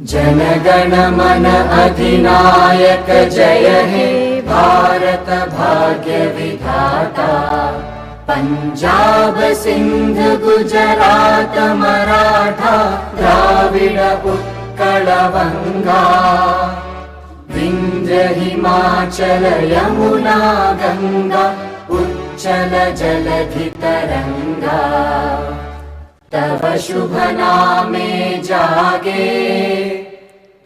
जनगण मन अधिनायक जय हे भारत भाग्य विधाता। पंजाब सिंध गुजरात मराठा द्राविड उत्कल वंगा। विंध्य हिमाचल यमुना गंगा उच्चल जलधि तरंगा। तव शुभ नामे जागे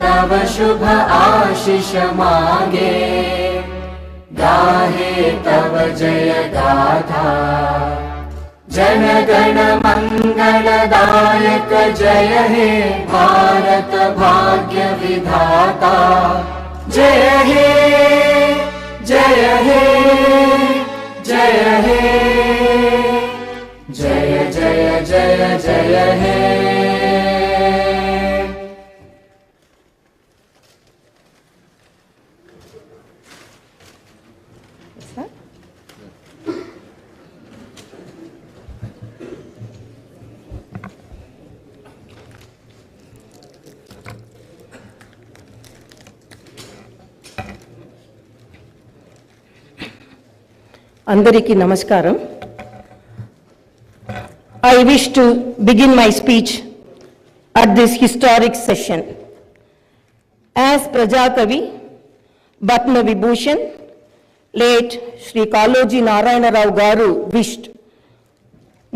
तव शुभ आशीष मागे। गाहे तव जय गाथा जनगण मंगलदायक जय हे भारत भाग्य विधाता। जय हे जय हे जय हे जय जय जय जय हे। అందరికీ నమస్కారం. I wish to begin my speech at this historic session. As Prajakavi, Batma Vibhushan, late Shri Kaloji Narayana Rao Garu wished,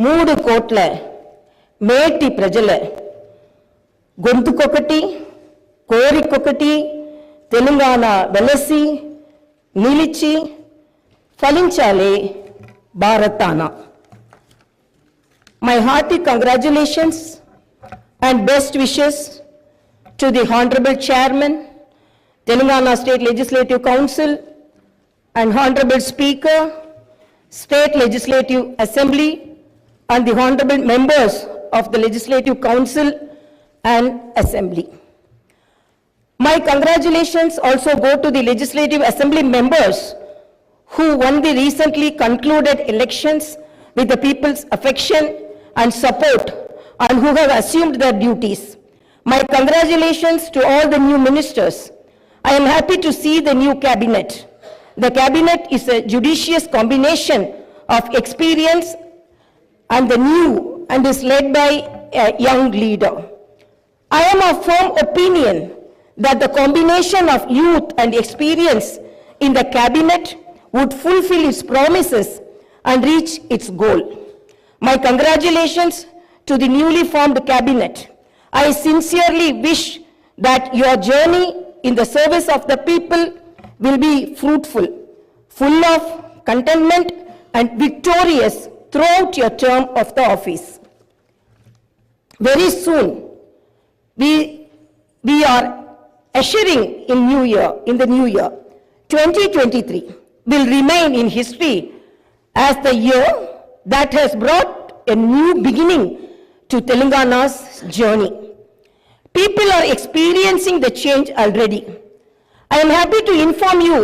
3 కోట్ల మేటి ప్రజల గొంతుకొకటి కోరికొకటి తెలంగాణ వెలసి నిలిచి ఫలించాలి భారతాన. My hearty congratulations and best wishes to the Honorable Chairman, Telangana State Legislative Council and Honorable Speaker, State Legislative Assembly and the Honorable Members of the Legislative Council and Assembly. My congratulations also go to the Legislative Assembly members who won the recently concluded elections with the people's affection and support and who have assumed their duties. My congratulations to all the new ministers. I am happy to see the new cabinet. The cabinet is a judicious combination of experience and the new and is led by a young leader. I am of firm opinion that the combination of youth and experience in the cabinet would fulfill its promises and reach its goal. My congratulations to the newly formed cabinet. I sincerely wish that your journey in the service of the people will be fruitful, full of contentment and victorious throughout your term of the office. Very soon, we are ushering in the new year. 2023 will remain in history as the year that has brought a new beginning to Telangana's journey. People are experiencing the change already. I am happy to inform you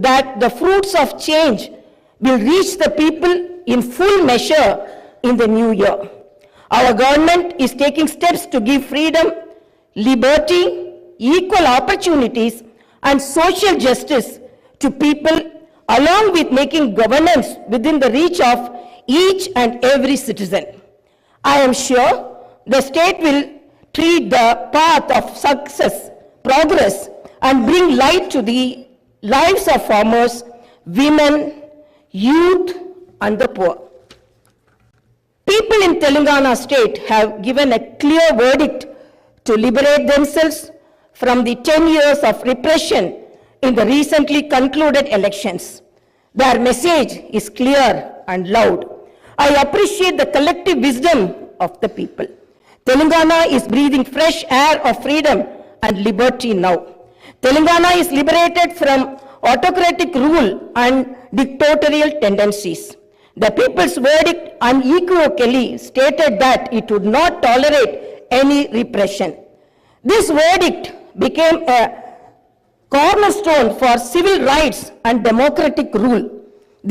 that the fruits of change will reach the people in full measure in the new year. Our government is taking steps to give freedom, liberty, equal opportunities, and social justice to people, along with making governance within the reach of each and every citizen. I am sure the state will treat the path of success, progress, and bring light to the lives of farmers, women, youth, and the poor. People in Telangana state have given a clear verdict to liberate themselves from the 10 years of repression in the recently concluded elections. Their message is clear and loud. I appreciate the collective wisdom of the people. Telangana is breathing fresh air of freedom and liberty now. Telangana is liberated from autocratic rule and dictatorial tendencies. The people's verdict unequivocally stated that it would not tolerate any repression. This verdict became a cornerstone for civil rights and democratic rule.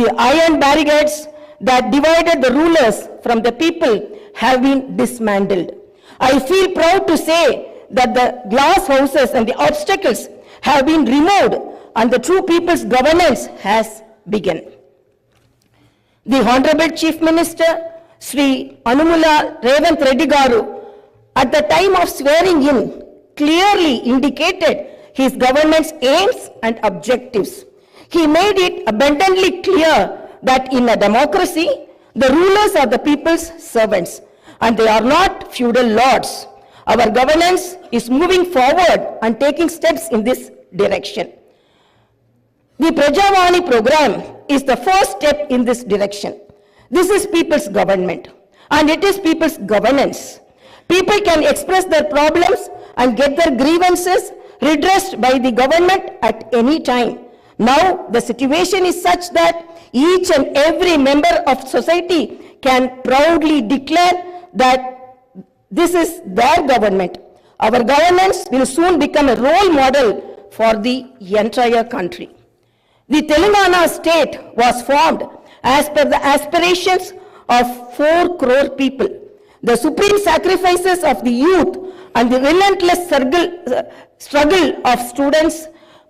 The iron barricades that divided the rulers from the people have been dismantled. I feel proud to say that the glass houses and the obstacles have been removed and the true people's governance has begun. The Honorable Chief Minister, Sri Anumula Revanth Reddy Garu, at the time of swearing in, clearly indicated his government's aims and objectives. He made it abundantly clear that in a democracy, the rulers are the people's servants and they are not feudal lords. Our governance is moving forward and taking steps in this direction. The Prajavani program is the first step in this direction. This is people's government and it is people's governance. People can express their problems and get their grievances redressed by the government at any time. Now the situation is such that each and every member of society can proudly declare that this is their government. Our governance will soon become a role model for the entire country. The Telangana state was formed as per the aspirations of 4 crore people. The supreme sacrifices of the youth and the relentless struggle of students,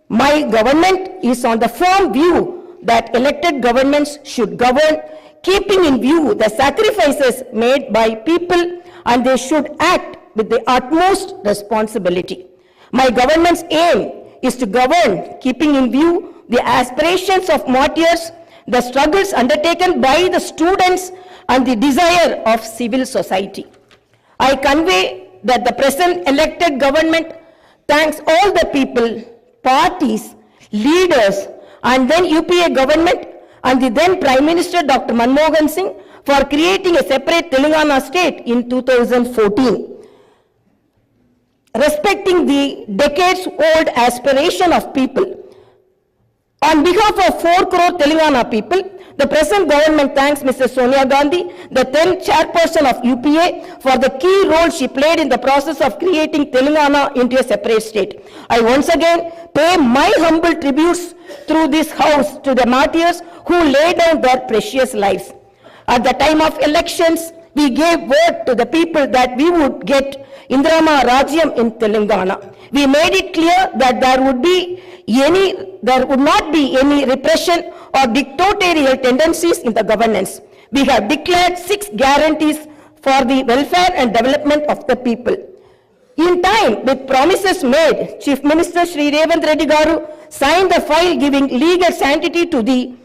my government is on the firm view that elected governments should govern, keeping in view the sacrifices made by people, and they should act with the utmost responsibility. My government's aim is to govern, keeping in view the aspirations of martyrs, the struggles undertaken by the students, and the desire of civil society. I convey that the present elected government thanks all the people, parties, leaders, and then UPA government and the then Prime Minister Dr. Manmohan Singh for creating a separate Telangana state in 2014. Respecting the decades-old aspiration of people, on behalf of 4 crore Telangana people, the present government thanks Mrs. Sonia Gandhi, the then chairperson of UPA, for the key role she played in the process of creating Telangana into a separate state. I once again pay my humble tributes through this house to the martyrs who laid down their precious lives. At the time of elections, we gave word to the people that we would get Indrama Rajyam in Telangana. We made it clear that there would not be any repression or dictatorial tendencies in the governance. We have declared 6 guarantees for the welfare and development of the people. In time, with promises made, Chief Minister Sri Revanth Reddy Garu signed the file giving legal sanctity to the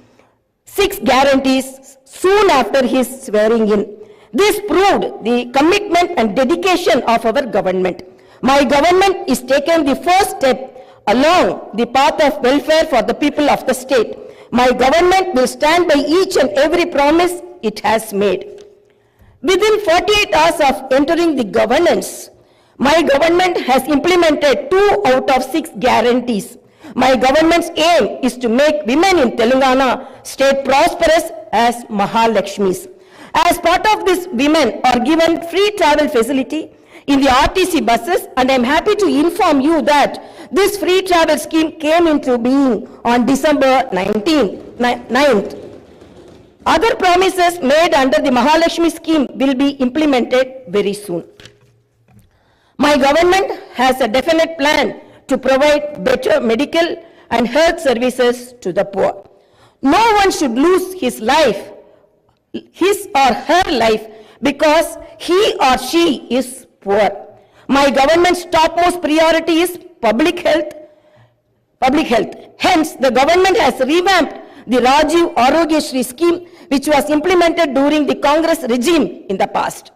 6 guarantees soon after his swearing in. This proved the commitment and dedication of our government. My government is taking the first step along the path of welfare for the people of the state. My government will stand by each and every promise it has made. Within 48 hours of entering the governance, my government has implemented 2 out of 6 guarantees. My government's aim is to make women in Telangana state prosperous as Mahalakshmis. As part of this, women are given free travel facility in the RTC buses, and I am happy to inform you that this free travel scheme came into being on December 9th. Other promises made under the Mahalakshmi scheme will be implemented very soon. My government has a definite plan to provide better medical and health services to the poor. No one should lose his or her life because he or she is poor. My government's topmost priority is public health. Hence, the government has revamped the Rajiv Arogyashri scheme, which was implemented during the Congress regime in the past.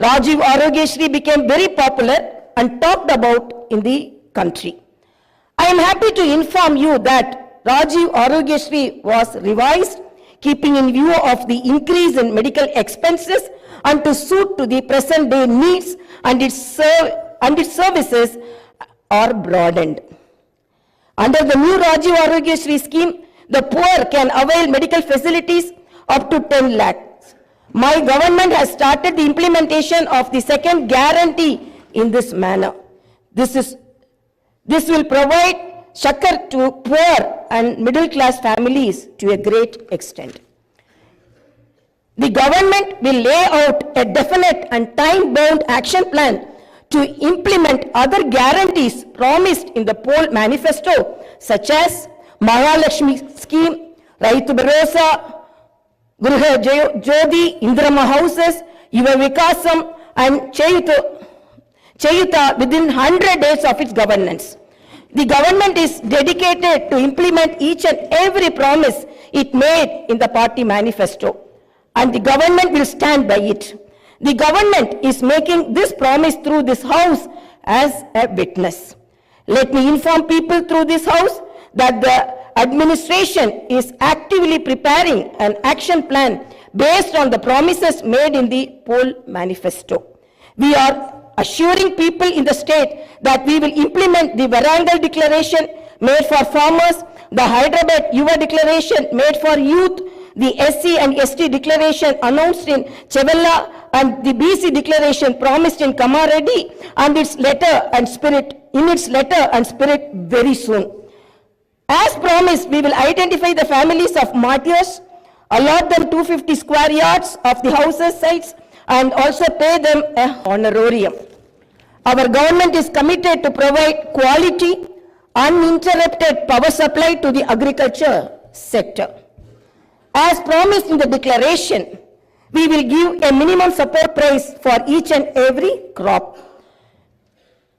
Rajiv Arogyashri became very popular and talked about in the country. I am happy to inform you that Rajiv Arogyashri was revised, keeping in view of the increase in medical expenses and to suit to the present day needs, and its services are broadened. Under the new Rajiv Arogyashri scheme, the poor can avail medical facilities up to 10 lakhs. My government has started the implementation of the second guarantee in this manner. This will provide succor to poor and middle class families to a great extent. The government will lay out a definite and time-bound action plan to implement other guarantees promised in the poll manifesto, such as Mahalakshmi scheme, Raitu Bharosa, Griha Jyoti, Indrama houses, Yuva Vikasam, and Chayuta within 100 days of its governance. The government is dedicated to implement each and every promise it made in the party manifesto, and the government will stand by it. The government is making this promise through this house as a witness. Let me inform people through this house that the administration is actively preparing an action plan based on the promises made in the poll manifesto. We are assuring people in the state that we will implement the Varangal declaration made for farmers, the Hyderabad Yuva declaration made for youth, the SC and ST declaration announced in Chevella, and the BC declaration promised in Kamareddy, and its letter and spirit very soon. As promised, we will identify the families of martyrs, allot them 250 square yards of the houses sites, and also pay them a honorarium. Our government is committed to provide quality, uninterrupted power supply to the agriculture sector. As promised in the declaration, we will give a minimum support price for each and every crop.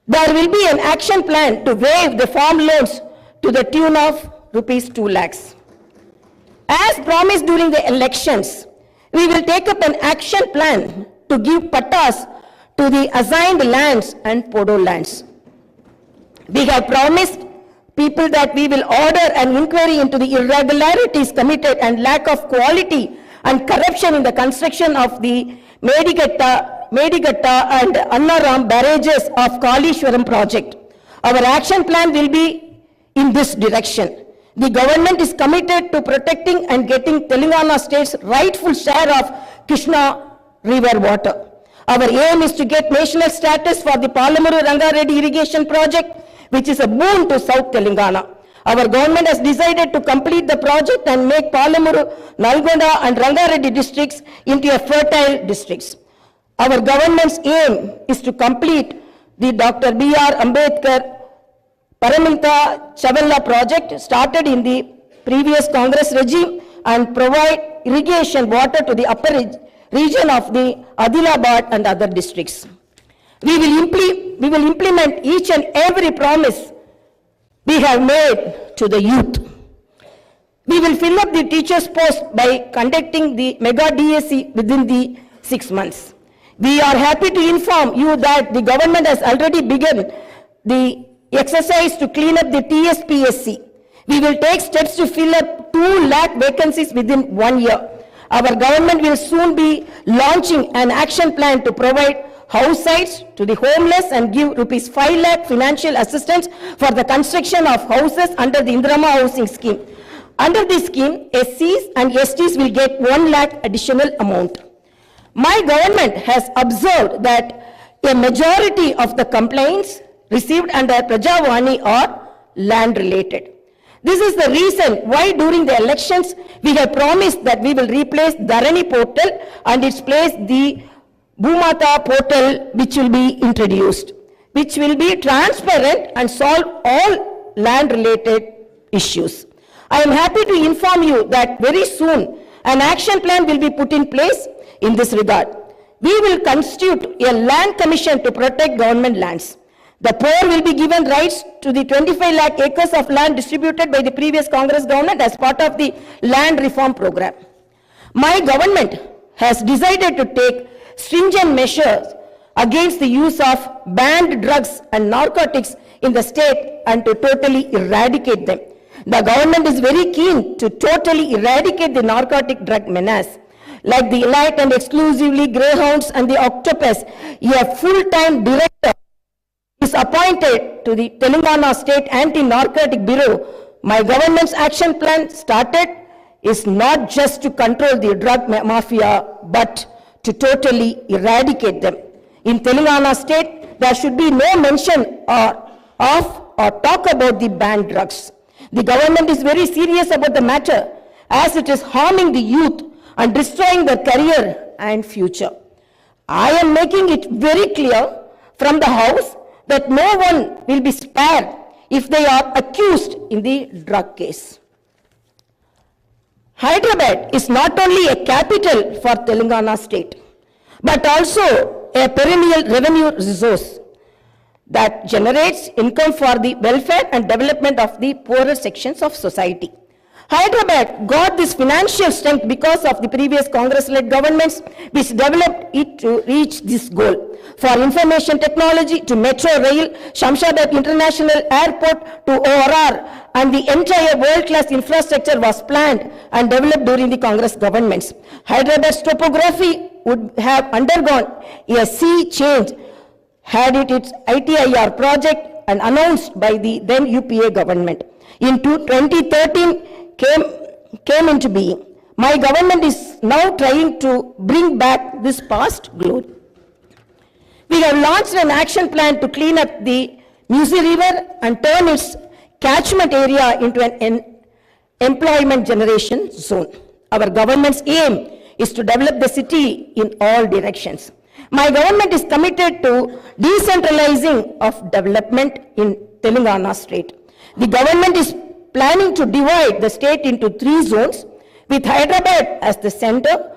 There will be an action plan to waive the farm loans to the tune of rupees 2 lakhs. As promised during the elections, we will take up an action plan to give pattas to the assigned lands and podo lands. We have promised people that we will order an inquiry into the irregularities committed and lack of quality and corruption in the construction of the Medigatta and Annaram barrages of Kalishwaram project. Our action plan will be in this direction. The government is committed to protecting and getting Telangana state's rightful share of Krishna river water. Our aim is to get national status for the Palamuru Rangareddy irrigation project, which is a boon to South Telangana. Our government has decided to complete the project and make Palamuru, Nalgonda and Rangareddy districts into a fertile districts. Our government's aim is to complete the Dr. B.R. Ambedkar Paraminta Chavella project started in the previous Congress regime and provide irrigation water to the upper region of the Adilabad and other districts. We will implement each and every promise we have made to the youth. We will fill up the teachers' post by conducting the mega DSC within the 6 months. We are happy to inform you that the government has already begun the exercise to clean up the TSPSC. We will take steps to fill up 2 lakh vacancies within 1 year. Our government will soon be launching an action plan to provide house sites to the homeless and give rupees 5 lakh financial assistance for the construction of houses under the Indrama housing scheme. Under this scheme, SCs and STs will get 1 lakh additional amount. My government has observed that a majority of the complaints received under Prajavani are land related. This is the reason why during the elections we have promised that we will replace Dharani portal and its place the Bhumata portal, which will be introduced, which will be transparent and solve all land related issues. I am happy to inform you that very soon an action plan will be put in place in this regard. We will constitute a land commission to protect government lands. The poor will be given rights to the 25 lakh acres of land distributed by the previous Congress government as part of the land reform program. My government has decided to take stringent measures against the use of banned drugs and narcotics in the state and to totally eradicate them. The government is very keen to totally eradicate the narcotic drug menace. Like the elite and exclusively greyhounds and the octopus, a full-time director is appointed to the Telangana State Anti-Narcotic Bureau. My government's action plan started is not just to control the drug mafia, but to totally eradicate them. In Telangana State, there should be no mention of or talk about the banned drugs. The government is very serious about the matter as it is harming the youth and destroying their career and future. I am making it very clear from the house that no one will be spared if they are accused in the drug case. Hyderabad is not only a capital for Telangana state, but also a perennial revenue resource that generates income for the welfare and development of the poorer sections of society. Hyderabad got this financial strength because of the previous Congress-led governments which developed it to reach this goal. For information technology to metro rail, Shamshabad International Airport to ORR, and the entire world-class infrastructure was planned and developed during the Congress governments. Hyderabad's topography would have undergone a sea change had it its ITIR project and announced by the then UPA government. In 2013 came into being. My government is now trying to bring back this past glory. We have launched an action plan to clean up the Musi River and turn its catchment area into an employment generation zone. Our government's aim is to develop the city in all directions. My government is committed to decentralizing of development in Telangana state. The government is planning to divide the state into 3 zones with Hyderabad as the center.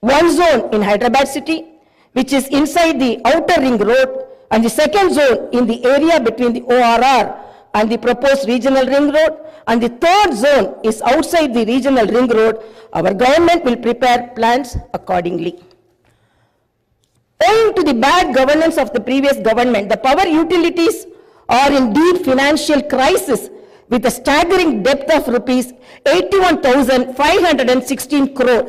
One zone in Hyderabad city, which is inside the outer ring road, and the second zone in the area between the ORR and the proposed regional ring road, and the third zone is outside the regional ring road. Our government will prepare plans accordingly. Owing to the bad governance of the previous government, the power utilities are in deep financial crisis with a staggering debt of rupees 81,516 crore.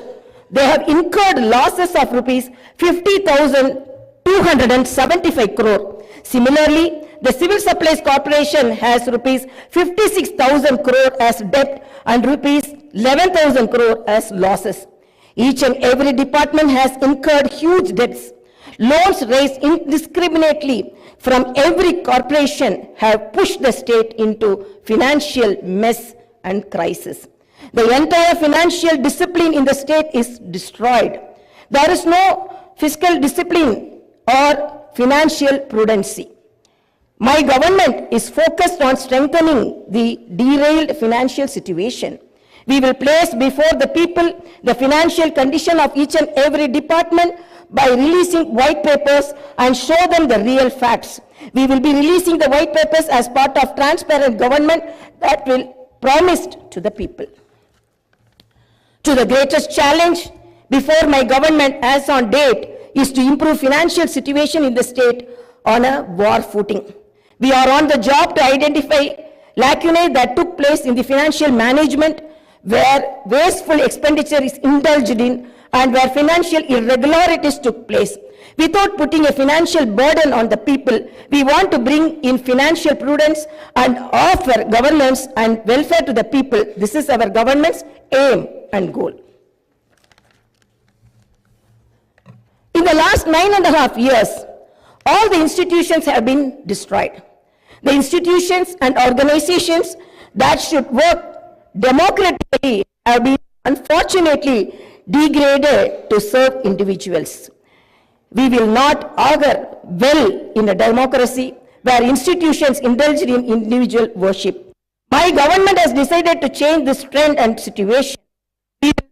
They have incurred losses of rupees 50,275 crore. Similarly, the Civil Supplies Corporation has rupees 56,000 crore as debt and rupees 11,000 crore as losses. Each and every department has incurred huge debts. Loans raised indiscriminately from every corporation have pushed the state into financial mess and crisis. The entire financial discipline in the state is destroyed. There is no fiscal discipline or financial prudency. My government is focused on strengthening the derailed financial situation. We will place before the people the financial condition of each and every department by releasing white papers and show them the real facts. We will be releasing the white papers as part of transparent government that will promised to the people. To the greatest challenge before my government as on date is to improve financial situation in the state on a war footing. We are on the job to identify lacunae that took place in the financial management where wasteful expenditure is indulged in and where financial irregularities took place. Without putting a financial burden on the people, we want to bring in financial prudence and offer governance and welfare to the people. This is our government's aim and goal. In the last 9.5 years, all the institutions have been destroyed. The institutions and organizations that should work democratically have been unfortunately degraded to serve individuals. We will not augur well in a democracy where institutions indulge in individual worship. My government has decided to change this trend and situation. We will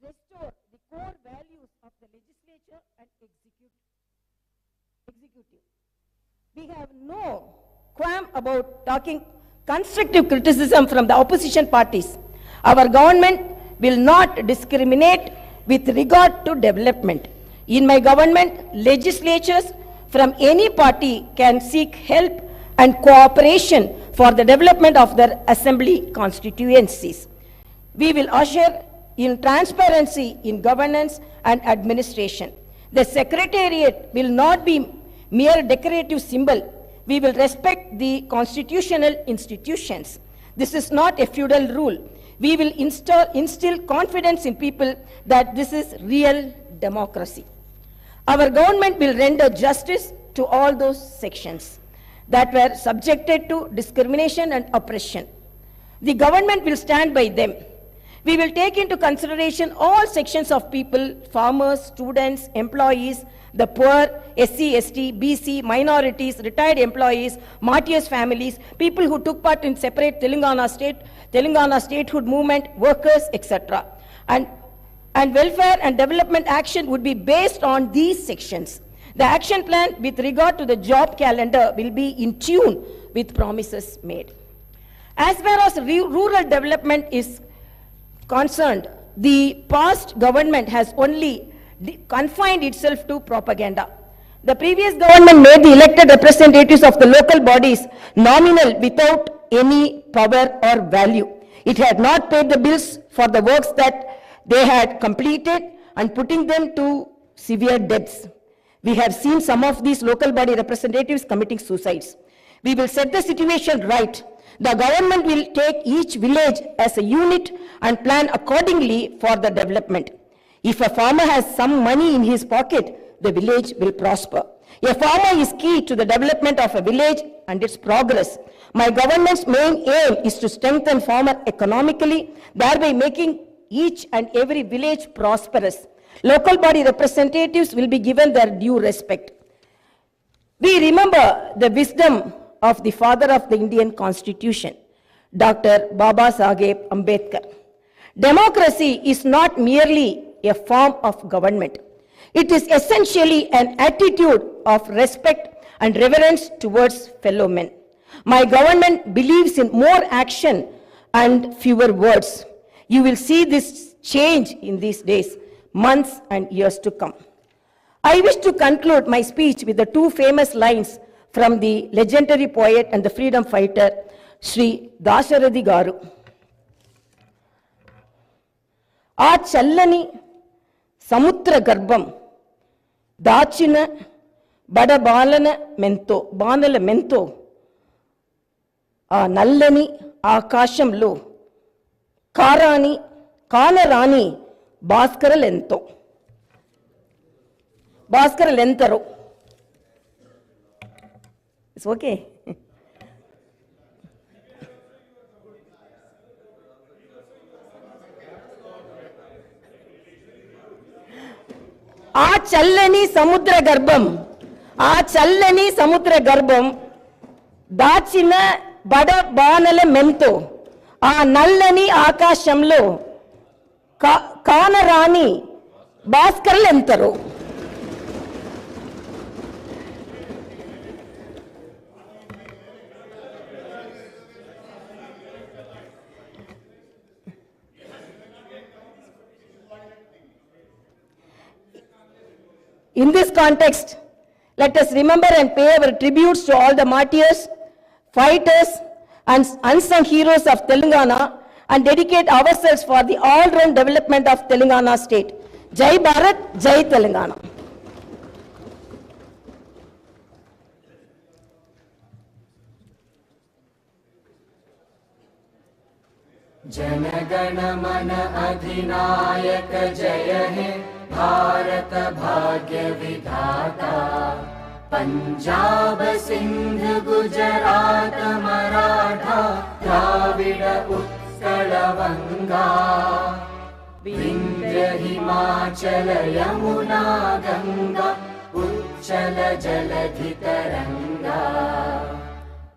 restore the core values of the legislature and executive. We have no qualm about talking constructive criticism from the opposition parties. Our government will not discriminate with regard to development. In my government, legislatures from any party can seek help and cooperation for the development of their assembly constituencies. We will usher in transparency in governance and administration. The secretariat will not be mere decorative symbol. We will respect the constitutional institutions. This is not a feudal rule. We will instill confidence in people that this is real democracy. Our government will render justice to all those sections that were subjected to discrimination and oppression. The government will stand by them. We will take into consideration all sections of people, farmers, students, employees, the poor, SC, ST, BC, minorities, retired employees, martyrs' families, people who took part in separate Telangana statehood movement, workers, etc. And welfare and development action would be based on these sections. The action plan with regard to the job calendar will be in tune with promises made. As far as rural development is concerned, the past government has only confined itself to propaganda. The previous government made the elected representatives of the local bodies nominal without any power or value. It had not paid the bills for the works that they had completed and putting them to severe debts. We have seen some of these local body representatives committing suicides. We will set the situation right. The government will take each village as a unit and plan accordingly for the development. If a farmer has some money in his pocket, the village will prosper. A farmer is key to the development of a village and its progress. My government's main aim is to strengthen farmer economically, thereby making each and every village prosperous. Local body representatives will be given their due respect. We remember the wisdom of the father of the Indian Constitution, Dr. Baba Saheb Ambedkar. Democracy is not merely a form of government. It is essentially an attitude of respect and reverence towards fellow men. My government believes in more action and fewer words. You will see this change in these days, months and years to come. I wish to conclude my speech with the two famous lines from the legendary poet and the freedom fighter, Sri Dasharathy Garu. ఆ చల్లని సముద్ర గర్భం దాచిన బడబాలన బాణల మెంతో ఆ నల్లని ఆకాశంలో కానరాని భాస్కరలెంతరో. It's okay. ఆ చల్లని సముద్ర గర్భం దాచిన బడబానల మెంతో ఆ నల్లని ఆకాశంలో కానరాని భాస్కరులెంతరో. In this context, let us remember and pay our tributes to all the martyrs, fighters, and unsung heroes of Telangana and dedicate ourselves for the all-round development of Telangana state. Jai Bharat, Jai Telangana. जनगण मन अधिनायक जय हे भारत भाग्य विधाता। पंजाब सिंध गुजरात मराठा द्राविड उत्कल वंगा। विंध्य हिमाचल यमुना गंगा उच्चल जलधि तरंगा।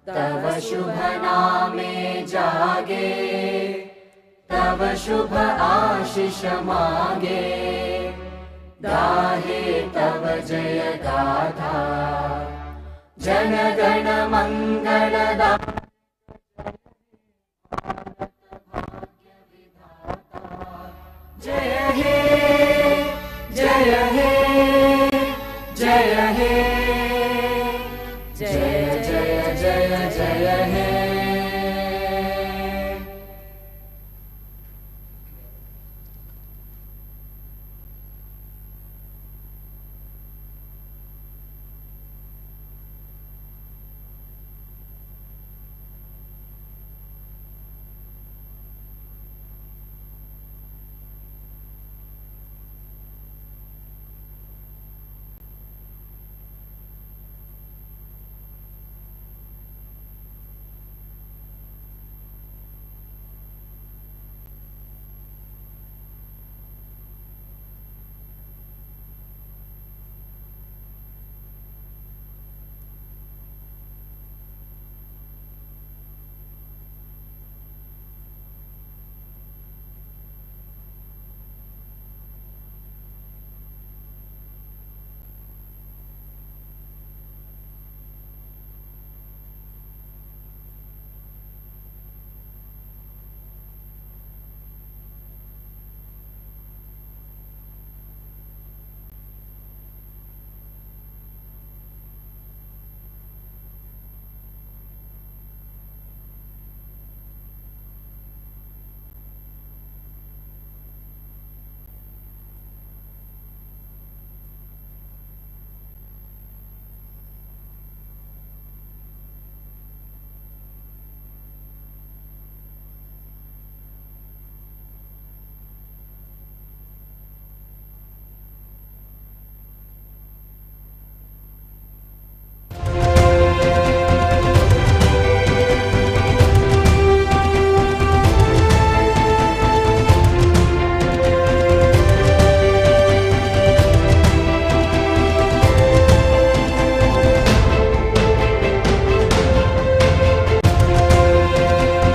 तव शुभ नामे जागे तव शुभ आशीष मागे। गाहे तव जय गाथा जन गण मंगलदाता। जय हे जय हे जय हे जय जय जय जय हे।